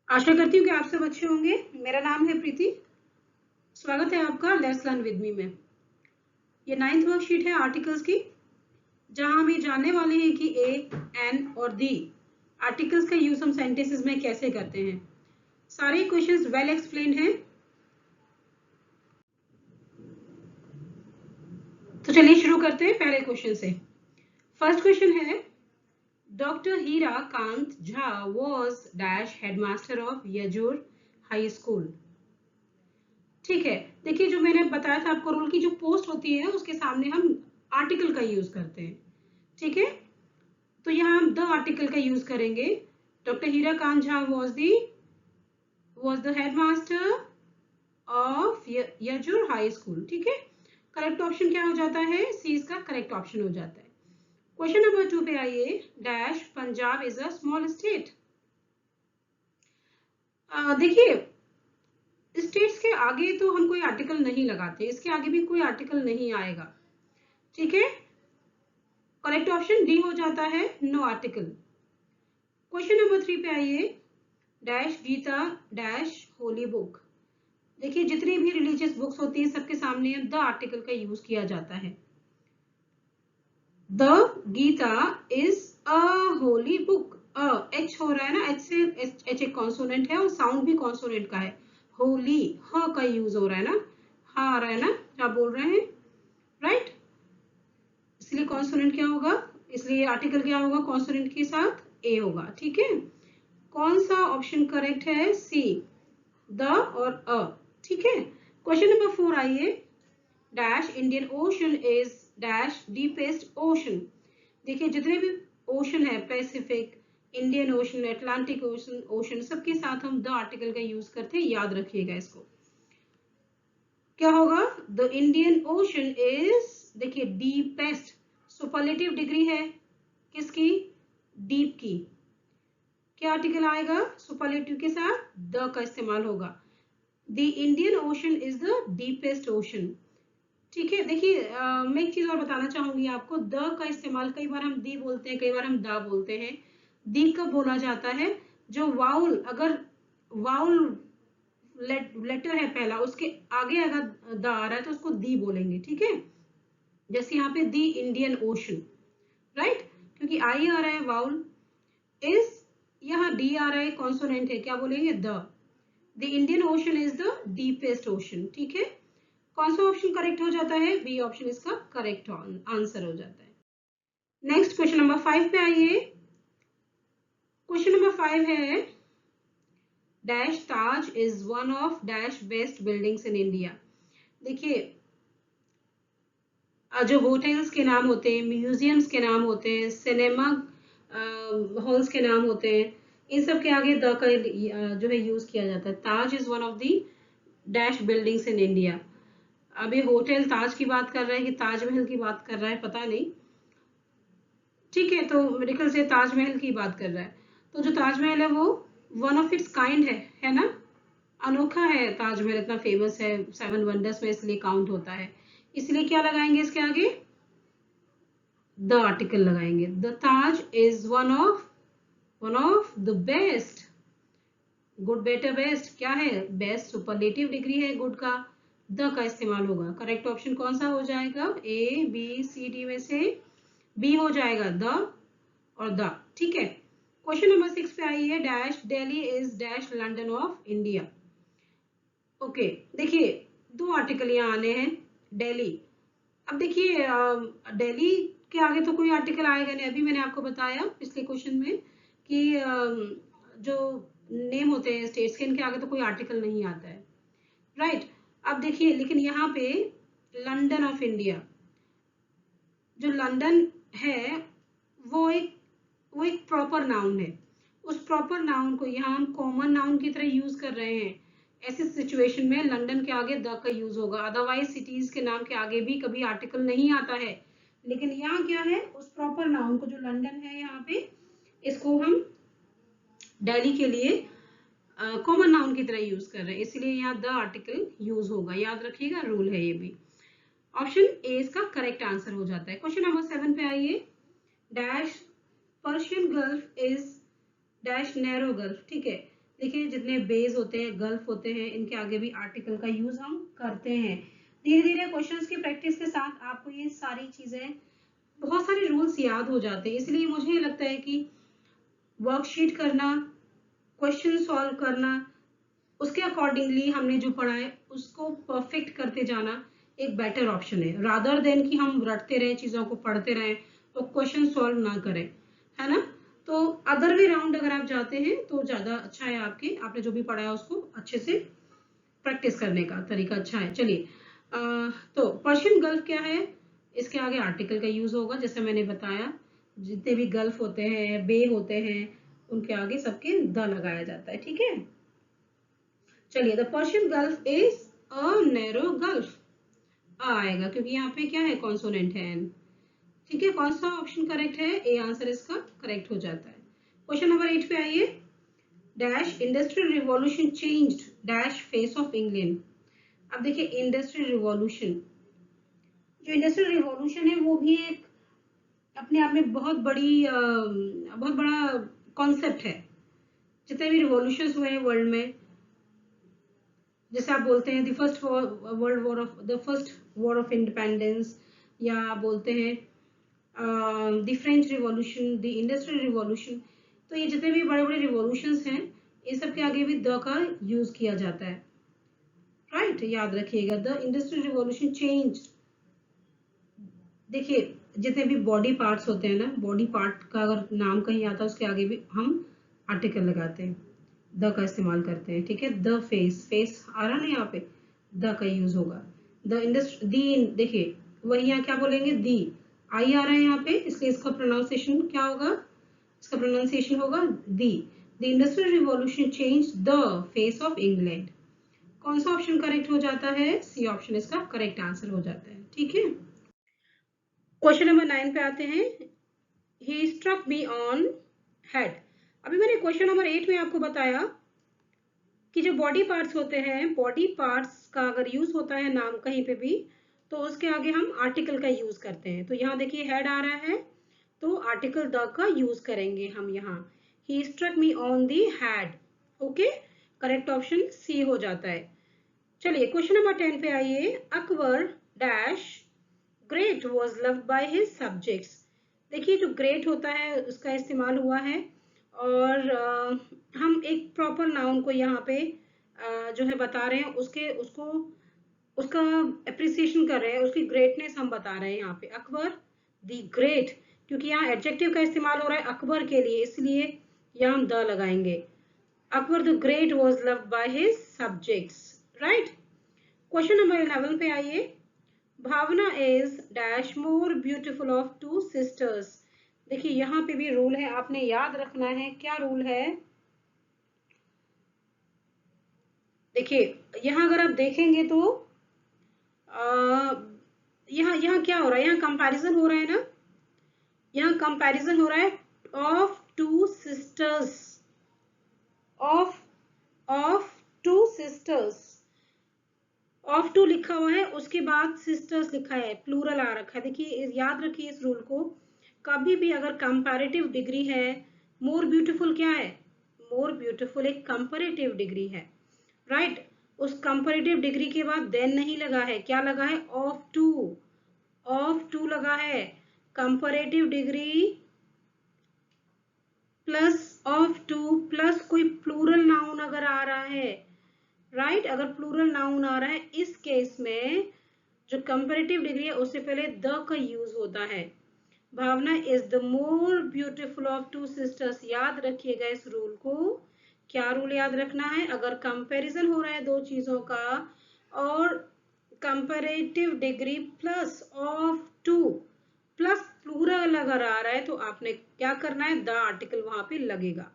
आशा करती हूँ कि आप सब अच्छे होंगे। मेरा नाम है प्रीति। स्वागत है आपका लेट्स लर्न विद मी में। ये 9th वर्कशीट है आर्टिकल्स की, जहां हम ये जानने वाले हैं कि ए, एन और दी आर्टिकल्स का यूज हम सेंटेंसेस में कैसे करते हैं। सारे क्वेश्चंस वेल एक्सप्लेन्ड हैं। तो चलिए शुरू करते हैं पहले क्वेश्चन से। फर्स्ट क्वेश्चन है, doctor Hira Kant Jha was dash headmaster of Yajur high school. ठीक है, देखिए जो मैंने बताया था आपको, रूल की जो पोस्ट होती है उसके सामने हम आर्टिकल का यूज करते हैं। ठीक है, तो यहाँ हम द आर्टिकल का यूज करेंगे। Doctor Hira Kant Jha was the headmaster of Yajur high school. ठीक है, करेक्ट ऑप्शन क्या हो जाता है? सी इसका करेक्ट ऑप्शन हो जाता है। क्वेश्चन नंबर 2 पे आइए। Dash Punjab is a small state. देखिए, स्टेट्स के आगे तो हम कोई आर्टिकल नहीं लगाते, इसके आगे भी कोई आर्टिकल नहीं आएगा। ठीक है, करेक्ट ऑप्शन डी हो जाता है, नो आर्टिकल। क्वेश्चन नंबर 3 पे आइए। Dash Gita dash holy book. देखिए, जितनी भी रिलीजियस बुक्स होती है सबके सामने द आर्टिकल का यूज किया जाता है। The Gita is a holy book. H हो रहा है ना, एच से एच एक कॉन्सोनेंट है और साउंड भी कॉन्सोनेंट का है। होली ह का यूज हो रहा है ना, हा आ रहा है ना, क्या बोल रहे हैं, राइट। इसलिए कॉन्सोनेंट क्या होगा, इसलिए आर्टिकल क्या होगा, कॉन्सोनेंट के साथ ए होगा। ठीक है, कौन सा ऑप्शन करेक्ट है? सी, द और अ। ठीक है, क्वेश्चन नंबर 4 आइए। Dash Indian ocean is dash deepest ocean. देखिए, जितने भी ओशन है, Pacific, Indian ocean, Atlantic ocean, ocean सबके साथ हम द आर्टिकल का यूज करते हैं, याद रखिएगा इसको। क्या होगा? द इंडियन ओशन इज, देखिए डीपेस्ट, सुपरलेटिव डिग्री है किसकी? डीप की। क्या आर्टिकल आएगा? सुपरलेटिव के साथ द का इस्तेमाल होगा। The Indian ocean is the deepest ocean. ठीक है, देखिए मैं एक चीज और बताना चाहूंगी आपको। द का इस्तेमाल कई बार हम दी बोलते हैं, कई बार हम दा बोलते हैं। दी कब बोला जाता है? जो वाउल, अगर वाउल लेटर है पहला, उसके आगे अगर द आ रहा है तो उसको दी बोलेंगे। ठीक है, जैसे यहाँ पे दी इंडियन ओशन, राइट, क्योंकि आई आ रहा है वाउल। इज, यहाँ डी आ रहा है, कॉन्सोनेंट है, क्या बोलेंगे? The Indian ocean is the deepest ocean. ठीक है, कौन सा ऑप्शन करेक्ट हो जाता है? बी ऑप्शन इसका करेक्ट आंसर हो जाता है। नेक्स्ट क्वेश्चन नंबर 5 पे आइए। क्वेश्चन नंबर 5 है, dash Taj is one of dash best buildings in India. देखिए, जो होटल्स के नाम होते हैं, म्यूजियम्स के नाम होते हैं, सिनेमा हॉल्स के नाम होते हैं, इन सब के आगे द का जो है यूज किया जाता है। Taj is one of the dash buildings in India. अब ये होटल ताज की बात कर रहा है कि ताजमहल की बात कर रहा है, पता नहीं। ठीक है, तो मेरे ख्याल से ताजमहल की बात कर रहा है। तो जो ताजमहल है वो वन ऑफ इट्स काइंड है ना, अनोखा है ताजमहल, इतना फेमस है, 7 वंडर्स में इसलिए काउंट होता है। इसलिए क्या लगाएंगे इसके आगे? द आर्टिकल लगाएंगे। The Taj is one of the best, good better best क्या है? बेस्ट, सुपरलेटिव डिग्री है गुड का, द का इस्तेमाल होगा। करेक्ट ऑप्शन कौन सा हो जाएगा? ए बी सी डी में से बी हो जाएगा, द और द। ठीक है, क्वेश्चन नंबर 6 पे आई है। Dash Delhi is dash London of India. Okay, देखिए दो आर्टिकल यहाँ आने हैं। दिल्ली, अब देखिए दिल्ली के आगे तो कोई आर्टिकल आएगा नहीं। अभी मैंने आपको बताया पिछले क्वेश्चन में कि जो नेम होते हैं स्टेट्स के, इनके आगे तो कोई आर्टिकल नहीं आता है, राइट। अब देखिए, लेकिन यहाँ पे लंदन ऑफ इंडिया, जो लंदन है वो एक प्रॉपर नाउन है। उस प्रॉपर नाउन को यहाँ हम कॉमन नाउन की तरह यूज कर रहे हैं। ऐसी सिचुएशन में लंदन के आगे द का यूज होगा। अदरवाइज सिटीज के नाम के आगे भी कभी आर्टिकल नहीं आता है। लेकिन यहाँ क्या है, उस प्रॉपर नाउन को, जो लंदन है यहाँ पे, इसको हम दिल्ली के लिए कॉमन नाउन की तरह यूज कर रहे हैं, इसलिए यहाँ द आर्टिकल यूज होगा। याद रखिएगा, रूल है ये भी। ऑप्शन ए इसका करेक्ट आंसर हो जाता है। क्वेश्चन नंबर 7 पे आइए। Dash Persian gulf is dash narrow gulf. ठीक है, देखिए जितने बेस होते हैं, गल्फ होते हैं, इनके आगे भी आर्टिकल का यूज हम करते हैं। धीरे धीरे क्वेश्चंस की प्रैक्टिस के साथ आपको ये सारी चीजें, बहुत सारे रूल्स याद हो जाते हैं। इसलिए मुझे लगता है कि वर्कशीट करना, क्वेश्चन सॉल्व करना, उसके अकॉर्डिंगली हमने जो पढ़ा है उसको परफेक्ट करते जाना एक बेटर ऑप्शन है, रादर देन कि हम रटते रहे, चीजों को पढ़ते रहे और क्वेश्चन सॉल्व ना करें, है ना। तो अदर वे राउंड अगर आप जाते हैं तो ज्यादा अच्छा है, आपने जो भी पढ़ा है उसको अच्छे से प्रैक्टिस करने का तरीका अच्छा है। चलिए, तो पर्शियन गल्फ क्या है, इसके आगे आर्टिकल का यूज होगा, जैसे मैंने बताया जितने भी गल्फ होते हैं, बे होते हैं, उनके आगे सबके द लगाया जाता है, ठीक है। चलिए, the Persian gulf is a narrow gulf आएगा, क्योंकि यहाँ पे क्या है, कॉन्सोनेंट है एन। ठीक है, कौन सा ऑप्शन करेक्ट है, ए आंसर इसका करेक्ट हो जाता है। क्वेश्चन नंबर 8 पे आइए। Dash industrial revolution changed dash face of England. अब देखिए इंडस्ट्रियल रिवॉल्यूशन, जो इंडस्ट्रियल रिवॉल्यूशन है वो भी एक अपने आप में बहुत बड़ा कॉन्सेप्ट है। जितने भी रिवॉल्यूशन हुए हैं वर्ल्ड में, जैसे आप बोलते हैं the first war of independence, या आप बोलते हैं the French revolution, the industrial revolution, तो ये जितने भी बड़े बड़े रिवॉल्यूशंस हैं, इन सब के आगे भी द का यूज किया जाता है, राइट। याद रखिएगा, द इंडस्ट्रियल रिवॉल्यूशन चेंज। देखिए जितने भी बॉडी पार्ट्स होते हैं ना, बॉडी पार्ट का अगर नाम कहीं आता है उसके आगे भी हम आर्टिकल लगाते हैं, द का इस्तेमाल करते हैं, ठीक है। द फेस, फेस आ रहा ना यहाँ पे, द का यूज होगा। द इंडस्ट्री, दी, देखिए वही यहाँ क्या बोलेंगे, दी, आई आ रहा है यहाँ पे, इसलिए इसका प्रोनाउंसिएशन क्या होगा, इसका प्रोनाउंसिएशन होगा the. The industrial revolution change the face of England. कौन सा ऑप्शन करेक्ट हो जाता है, सी ऑप्शन इसका करेक्ट आंसर हो जाता है, ठीक है। क्वेश्चन नंबर 9 पे आते हैं। He struck me on head। अभी मैंने क्वेश्चन नंबर 8 में आपको बताया कि जो बॉडी पार्ट्स होते हैं, बॉडी पार्ट्स का अगर यूज होता है नाम कहीं पे भी, तो उसके आगे हम आर्टिकल का यूज करते हैं। तो यहाँ देखिए हेड आ रहा है, तो आर्टिकल द का यूज करेंगे हम यहाँ। He struck me on the head। Okay, correct option C हो जाता है। चलिए क्वेश्चन नंबर 10 पे आइए। Akbar dash great was loved by his subjects. देखिए जो ग्रेट होता है उसका इस्तेमाल हुआ है, और हम एक प्रॉपर नाउन को यहाँ पे जो है बता रहे हैं, उसके उसको उसका अप्रिसिएशन कर रहे हैं, उसकी ग्रेटनेस हम बता रहे हैं यहाँ पे। अकबर दी ग्रेट, क्योंकि यहाँ एडजेक्टिव का इस्तेमाल हो रहा है अकबर के लिए, इसलिए यहाँ हम द लगाएंगे। Akbar the great was loved by his subjects, right. Question number 11 पे आइए। Bhavna is dash more beautiful of two sisters. देखिए यहाँ पे भी रूल है, आपने याद रखना है। क्या रूल है, देखिए यहाँ अगर आप देखेंगे तो यहाँ यहाँ क्या हो रहा है, यहाँ कंपैरिजन हो रहा है ना, यहाँ कंपैरिजन हो रहा है of two sisters, of of two sisters, of two लिखा हुआ है, उसके बाद सिस्टर्स लिखा है, प्लूरल आ रखा है। देखिए याद रखिए इस रूल को, कभी भी अगर कंपैरेटिव डिग्री है, मोर ब्यूटीफुल क्या है, मोर ब्यूटीफुल एक कंपैरेटिव डिग्री है, राइट। उस कंपैरेटिव डिग्री के बाद देन नहीं लगा है, क्या लगा है, ऑफ टू, ऑफ टू लगा है। Comparative degree plus of two plus कोई प्लूरल नाउन अगर आ रहा है, राइट, अगर प्लूरल नाउन आ रहा है, इस केस में जो कंपैरेटिव डिग्री है उससे पहले द का यूज होता है। Bhavna is the more beautiful of two sisters. याद रखिएगा इस रूल को। क्या रूल याद रखना है, अगर कंपैरिजन हो रहा है दो चीजों का और comparative degree plus of two plus plural अगर आ रहा है, तो आपने क्या करना है, द आर्टिकल वहां पे लगेगा,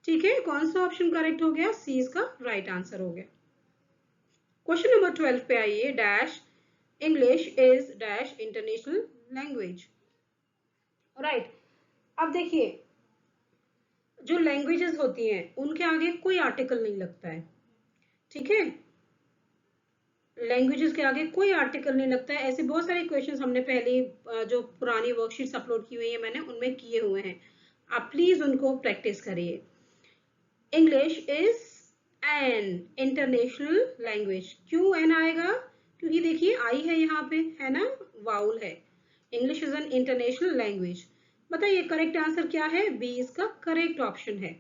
ठीक है। कौन सा ऑप्शन करेक्ट हो गया, सी इसका राइट आंसर हो गया। क्वेश्चन नंबर 12 पे आइए। Dash English is dash international language, right. अब देखिए जो लैंग्वेजेस होती हैं उनके आगे कोई आर्टिकल नहीं लगता है, ठीक है। लैंग्वेजेस के आगे कोई आर्टिकल नहीं लगता है। ऐसे बहुत सारे क्वेश्चंस हमने पहले जो पुरानी वर्कशीट्स अपलोड की हुई है मैंने, उनमें किए हुए हैं, आप प्लीज उनको प्रैक्टिस करिए। English is an international language. क्यों एन आएगा? क्योंकि देखिए आई है यहाँ पे, है ना, वाउल है। English is an international language. बताइए करेक्ट आंसर क्या है? बी इसका करेक्ट ऑप्शन है।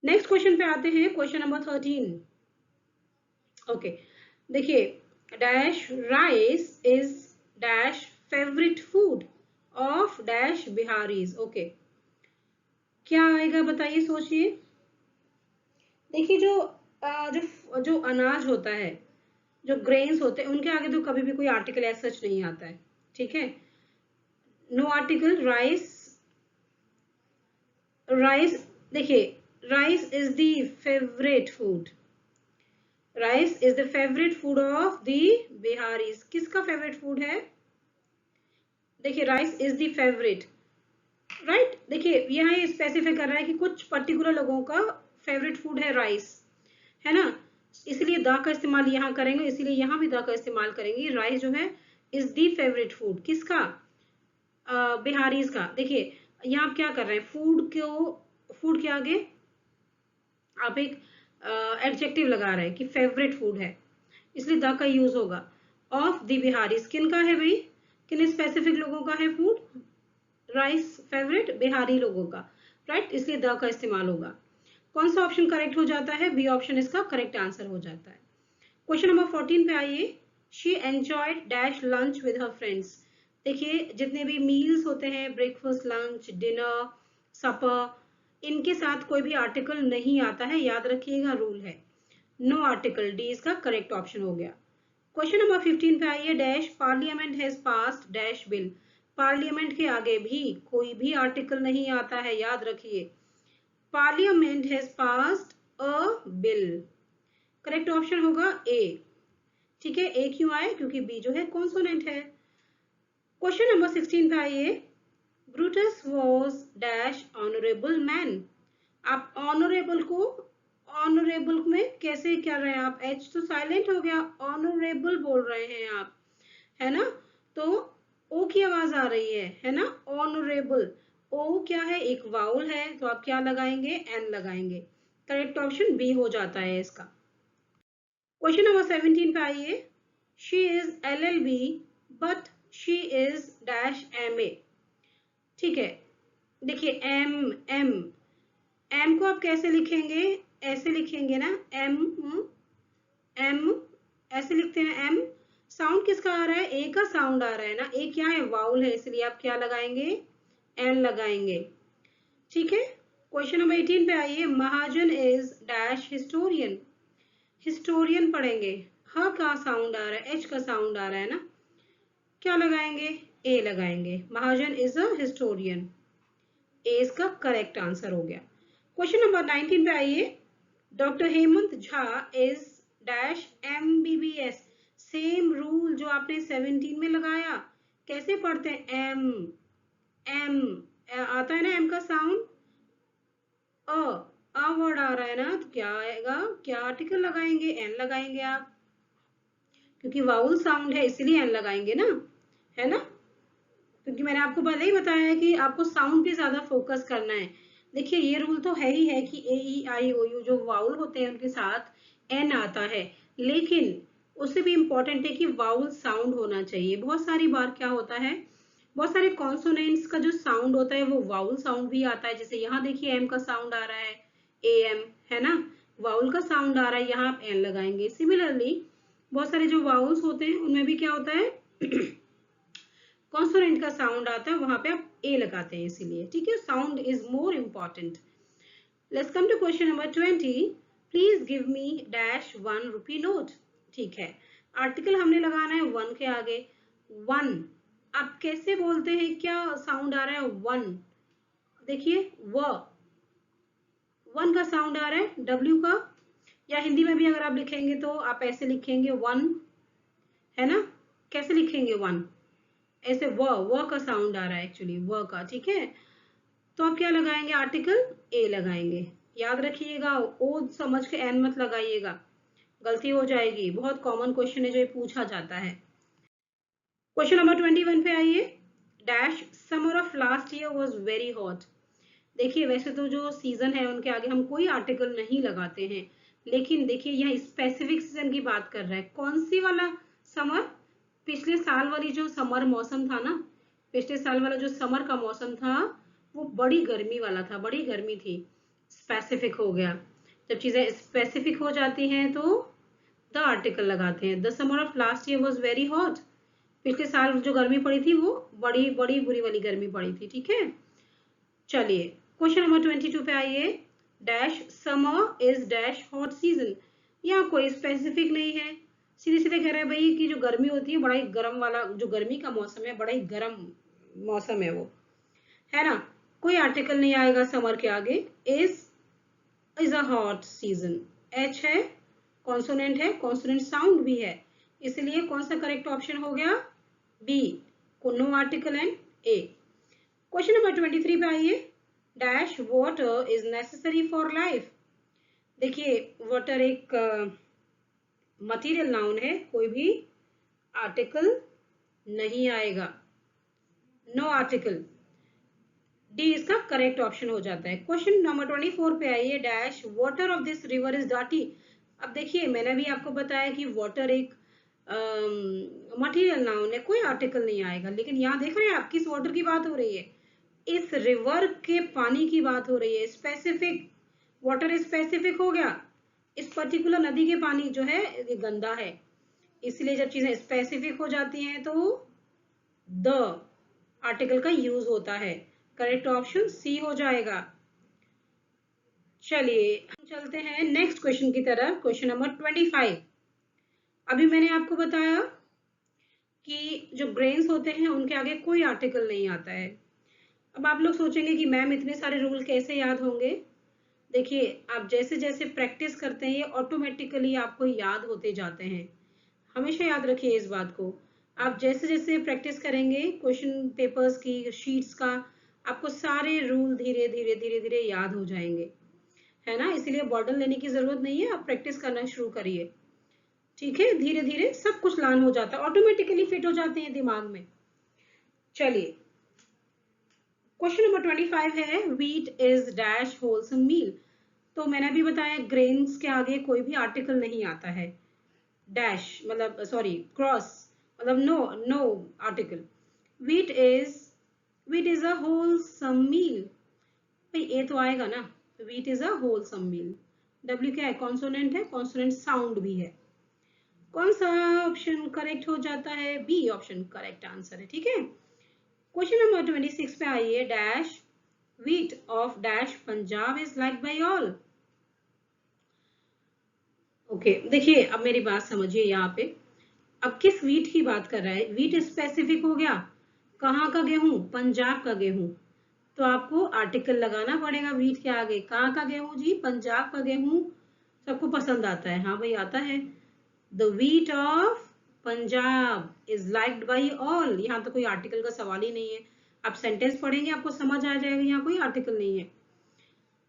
नेक्स्ट क्वेश्चन पे आते हैं, क्वेश्चन नंबर 13। ओके, देखिए, dash rice is dash favourite food of dash Bihari's. Okay, क्या आएगा बताइए, सोचिए। देखिए जो अनाज होता है, जो ग्रेन्स होते हैं, उनके आगे तो कभी भी कोई आर्टिकल एज सच नहीं आता है, ठीक है। No article, rice. राइस, देखिए, rice is the favourite food. Rice is the favourite food of the Biharis. किसका फेवरेट फूड है? देखिए, rice is the favourite, right. देखिए यहाँ ये स्पेसिफाई कर रहा है कि कुछ पर्टिकुलर लोगों का फेवरेट फूड है राइस, है ना, इसलिए द का इस्तेमाल यहाँ करेंगे, इसीलिए यहाँ भी द का इस्तेमाल करेंगे। राइस जो है इज दी फेवरेट फूड, किसका? बिहारीज का। देखिए यहाँ आप क्या कर रहे हैं, फूड के आगे आप एक एडजेक्टिव लगा रहे हैं कि फेवरेट फूड है, इसलिए द का यूज होगा। ऑफ द बिहारीज, किन का है भाई? किन स्पेसिफिक लोगों का है फूड? राइस फेवरेट बिहारी लोगों का, राइट, इसलिए द का इस्तेमाल होगा। कौन सा ऑप्शन करेक्ट हो जाता है? बी ऑप्शन इसका करेक्ट आंसर हो जाता है। क्वेश्चन नंबर 14 पे आइए। She enjoyed dash lunch with her friends. देखिए जितने भी मील्स होते हैं, ब्रेकफास्ट, लंच, डिनर, सपर, इनके साथ कोई भी आर्टिकल नहीं आता है, याद रखिएगा, रूल है। नो आर्टिकल, डी इसका करेक्ट ऑप्शन हो गया। क्वेश्चन नंबर 15 पे आइए। Dash parliament has passed dash bill. Parliament के आगे भी कोई भी आर्टिकल नहीं आता है, याद रखिए। Parliament has passed a bill, correct option होगा ए, ठीक है। ए क्यों आए? क्योंकि बी जो है कॉन्सोनेंट है। क्वेश्चन नंबर 16 पे आइए। Brutus was dash honourable man. आप ऑनरेबल को ऑनरेबल में कैसे कर रहे हैं आप? एच तो साइलेंट हो गया, ऑनरेबल बोल रहे हैं आप, है ना, तो ओ की आवाज आ रही है ना, ऑनरेबल। ओ क्या है? एक वाउल है, तो आप क्या लगाएंगे? एन लगाएंगे। करेक्ट ऑप्शन बी हो जाता है इसका। क्वेश्चन नंबर 17 पे आइए। She is LLB but she is dash MA। ठीक है, देखिए एम एम एम को आप कैसे लिखेंगे? ऐसे लिखेंगे ना, एम एम, ऐसे लिखते हैं एम। साउंड किसका आ रहा है? ए का साउंड आ रहा है ना, ए क्या है? वाउल है, इसलिए आप क्या लगाएंगे? एन लगाएंगे, ठीक है। क्वेश्चन नंबर 18 पे आइए। महाजन इज डैश हिस्टोरियन। हिस्टोरियन पढ़ेंगे, ह का साउंड आ रहा है, एच का साउंड आ रहा है ना, क्या लगाएंगे? ए लगाएंगे। महाजन इज अ हिस्टोरियन, ए इसका करेक्ट आंसर हो गया। क्वेश्चन नंबर 19 पे आइए। Doctor Hemant Jha is dash MBBS। Same rule जो आपने 17 में लगाया, कैसे पढ़ते हैं? एम एम आता है ना, एम का साउंड। अ वर्ड आ रहा है ना, तो क्या आएगा? क्या आर्टिकल लगाएंगे? एन लगाएंगे आप, क्योंकि वाउल साउंड है इसलिए एन लगाएंगे ना, है ना, क्योंकि मैंने आपको पहले ही बताया है कि आपको साउंड पे ज्यादा फोकस करना है। देखिए ये रूल तो है ही है कि AEIOU जो वाउल होते हैं उनके साथ एन आता है, लेकिन उससे भी इम्पोर्टेंट है कि वाउल साउंड होना चाहिए। बहुत सारी बार क्या होता है, बहुत सारे कॉन्सोनेंट्स का जो साउंड होता है वो वाउल साउंड भी आता है। जैसे यहाँ देखिए एम का साउंड आ रहा है, AM, है ना, वाउल का साउंड आ रहा है, यहाँ आप एन लगाएंगे। सिमिलरली बहुत सारे जो वाउल्स होते हैं उनमें भी क्या होता है कॉन्सोनेंट का साउंड आता है, वहां पे आप ए लगाते हैं, इसीलिए, ठीक है। Sound is more important. Let's come to question number 20। Please give me dash 1 rupee note. ठीक है, आर्टिकल हमने लगाना है वन के आगे। वन आप कैसे बोलते हैं? क्या साउंड आ रहा है? वन, देखिए वन का साउंड आ रहा है, W का, या हिंदी में भी अगर आप लिखेंगे तो आप ऐसे लिखेंगे वन, है ना, कैसे लिखेंगे? वन, ऐसे व का साउंड आ रहा है एक्चुअली, व का, ठीक है। तो आप क्या लगाएंगे? आर्टिकल ए लगाएंगे। याद रखिएगा, ओ समझ के एन मत लगाइएगा, गलती हो जाएगी। बहुत कॉमन क्वेश्चन है जो ये पूछा जाता है। क्वेश्चन नंबर 21 पे आइए। Dash summer of last year was very hot. देखिए वैसे तो जो सीजन है उनके आगे हम कोई आर्टिकल नहीं लगाते हैं, लेकिन देखिए यह स्पेसिफिक सीजन की बात कर रहा है। कौन सी वाला? समर। पिछले साल वाली जो समर मौसम था ना, पिछले साल वाला जो समर का मौसम था वो बड़ी गर्मी वाला था, बड़ी गर्मी थी। स्पेसिफिक हो गया। जब चीजें स्पेसिफिक हो जाती हैं तो द आर्टिकल लगाते हैं। The summer of last year was very hot. पिछले साल जो गर्मी पड़ी थी वो बड़ी बड़ी बुरी वाली गर्मी पड़ी थी। ठीक है, चलिए क्वेश्चन नंबर 22 पे आइए। Dash summer is dash hot season. यहाँ कोई स्पेसिफिक नहीं है, सीधे सीधे कह रहे हैं भाई कि जो गर्मी होती है बड़ा ही गर्म वाला, जो गर्मी का मौसम है बड़ा ही गर्म मौसम है वो, है ना। कोई आर्टिकल नहीं आएगा समर के आगे। Is a hot season, H है, कॉन्सोनेंट है, कॉन्सोनेंट साउंड भी है, इसलिए कौन सा करेक्ट ऑप्शन हो गया? बी, को no article and A. Question number 23 पे आइए। Dash water is necessary for life. देखिए वाटर एक मटेरियल नाउन है, कोई भी आर्टिकल नहीं आएगा, नो आर्टिकल। डी इसका करेक्ट ऑप्शन हो जाता है। क्वेश्चन नंबर 24 पे आइए। Dash water of this river is dirty. अब देखिए मैंने भी आपको बताया कि वाटर एक मटेरियल नाउन है, कोई आर्टिकल नहीं आएगा, लेकिन यहाँ देख रहे हैं आप किस वाटर की बात हो रही है? इस रिवर के पानी की बात हो रही है। स्पेसिफिक, वाटर स्पेसिफिक हो गया। इस पर्टिकुलर नदी के पानी जो है ये गंदा है, इसलिए जब चीजें स्पेसिफिक हो जाती हैं तो द आर्टिकल का यूज होता है। करेक्ट ऑप्शन सी हो जाएगा। चलिए हम चलते हैं नेक्स्ट क्वेश्चन की तरफ। Question number 25। अभी मैंने आपको बताया कि जो ग्रेन्स होते हैं उनके आगे कोई आर्टिकल नहीं आता है। अब आप लोग सोचेंगे कि मैम इतने सारे रूल कैसे याद होंगे? देखिए आप जैसे जैसे प्रैक्टिस करते हैं ये ऑटोमेटिकली आपको याद होते जाते हैं। हमेशा याद रखिए इस बात को। आप जैसे जैसे प्रैक्टिस करेंगे क्वेश्चन पेपर्स की शीट्स का, आपको सारे रूल धीरे धीरे धीरे धीरे याद हो जाएंगे, है ना। इसलिए बर्डन लेने की जरूरत नहीं है, आप प्रैक्टिस करना शुरू करिए। ठीक है, धीरे धीरे सब कुछ लर्न हो जाता है, ऑटोमेटिकली फिट हो जाते हैं दिमाग में। चलिए क्वेश्चन नंबर 25 है। व्हीट इज डैश होलसम मील। तो मैंने भी बताया ग्रेन्स के आगे कोई भी आर्टिकल नहीं आता है। डैश मतलब सॉरी क्रॉस मतलब no, no article. Wheat is, wheat is a wholesome meal. भाई ए तो आएगा ना, wheat is a wholesome meal. W क्या है? कॉन्सोनेंट है, कॉन्सोनेंट साउंड भी है। कौन सा ऑप्शन करेक्ट हो जाता है? बी ऑप्शन करेक्ट आंसर है। ठीक है, क्वेश्चन नंबर 26 पे आइए। Dash wheat of dash Punjab is like by all. Okay देखिए अब मेरी बात समझिए यहाँ पे। अब किस व्हीट की बात कर रहा है? व्हीट स्पेसिफिक हो गया। कहाँ का गेहूं? पंजाब का गेहूं। तो आपको आर्टिकल लगाना पड़ेगा व्हीट के आगे। कहाँ का गेहूं जी? पंजाब का गेहूं। सबको पसंद आता है? हाँ भाई आता है। The wheat of Punjab is liked by all. यहाँ तो कोई आर्टिकल का सवाल ही नहीं है। आप सेंटेंस पढ़ेंगे आपको समझ आ जाएगा, यहाँ कोई आर्टिकल नहीं है।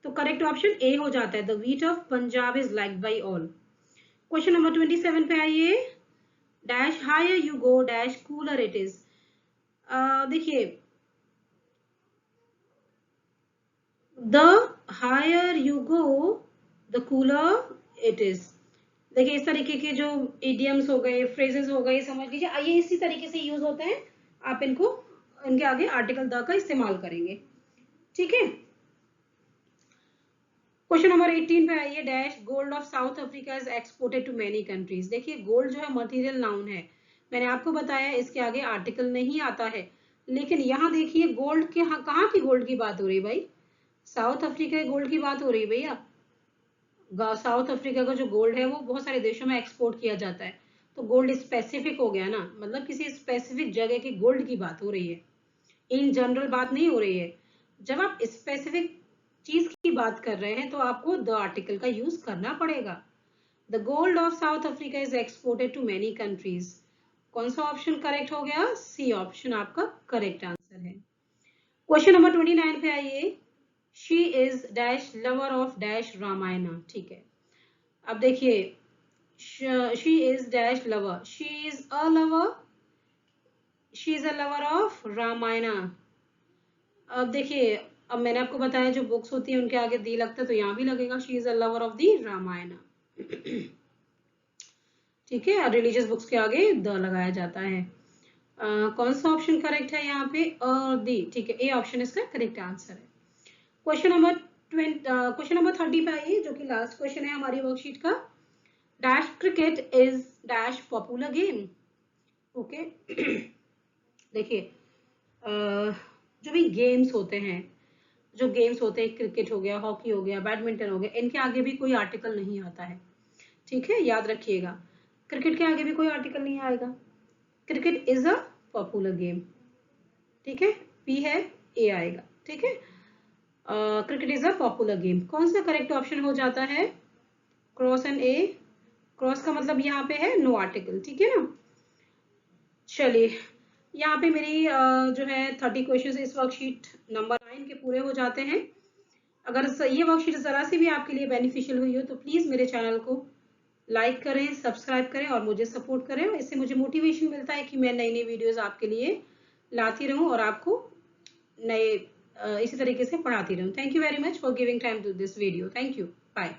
तो करेक्ट ऑप्शन ए हो जाता है। The wheat of Punjab is liked by all. Question number 27 पे आइए। Dash higher you go dash cooler it is. देखिए the higher you go the cooler it is. देखिए इस तरीके के जो इडियम्स हो गए, फ्रेजेस हो गए, समझ लीजिए ये इसी तरीके से यूज होते हैं। आप इनको, इनके आगे आर्टिकल द का इस्तेमाल करेंगे। ठीक है, क्वेश्चन नंबर 18 पे आइए। Dash gold of South Africa is exported to many countries. देखिए गोल्ड जो है मटेरियल नाउन है, मैंने आपको बताया इसके आगे आर्टिकल नहीं आता है, लेकिन यहाँ देखिए गोल्ड के कहाँ की गोल्ड की बात हो रही है भाई? साउथ अफ्रीका के गोल्ड की बात हो रही है भैया। साउथ अफ्रीका का जो गोल्ड है वो बहुत सारे देशों में एक्सपोर्ट किया जाता है। तो गोल्ड स्पेसिफिक हो गया ना, मतलब किसी स्पेसिफिक जगह के गोल्ड की बात हो रही है, इन जनरल बात नहीं हो रही है। जब आप स्पेसिफिक चीज की बात कर रहे हैं तो आपको द आर्टिकल का यूज करना पड़ेगा। The gold of South Africa is exported to many countries. कौन सा ऑप्शन करेक्ट हो गया? सी ऑप्शन आपका करेक्ट आंसर है। क्वेश्चन नंबर 29 पे आइए। She is dash lover of dash Ramayana. ठीक है, अब देखिए she is dash lover, she is a lover, she is a lover of Ramayana. अब देखिए अब मैंने आपको बताया जो बुक्स होती है उनके आगे दी लगता है, तो यहाँ भी लगेगा she is a lover of the Ramayan. ठीक है, रिलीजियस बुक्स के आगे द लगाया जाता है। कौन सा ऑप्शन करेक्ट है यहाँ पे? दी। ठीक है, ए ऑप्शन इसका करेक्ट आंसर है। क्वेश्चन नंबर 30 पे आइए, जो कि लास्ट क्वेश्चन है हमारी वर्कशीट का। Dash cricket is dash popular game. Okay, देखिए जो भी गेम्स होते हैं, क्रिकेट हो गया, हॉकी हो गया, बैडमिंटन हो गया, इनके आगे भी कोई आर्टिकल नहीं आता है। ठीक है, याद रखिएगा, क्रिकेट के आगे भी कोई आर्टिकल नहीं आएगा। Cricket is a popular game. ठीक है, पी है, ए आएगा। ठीक है, cricket is a popular game. कौन सा करेक्ट ऑप्शन हो जाता है? Cross and A. क्रॉस का मतलब यहाँ पे है नो आर्टिकल। ठीक है ना। चलिए, यहाँ पे मेरी जो है 30 क्वेश्चन इस वर्कशीट नंबर 9 के पूरे हो जाते हैं। अगर ये वर्कशीट जरा सी भी आपके लिए बेनिफिशियल हुई हो तो प्लीज मेरे चैनल को लाइक करें, सब्सक्राइब करें और मुझे सपोर्ट करें। इससे मुझे मोटिवेशन मिलता है कि मैं नई नई वीडियोस आपके लिए लाती रहूं और आपको नए इसी तरीके से पढ़ाती रहूं। Thank you very much for giving time to this video. Thank you, bye.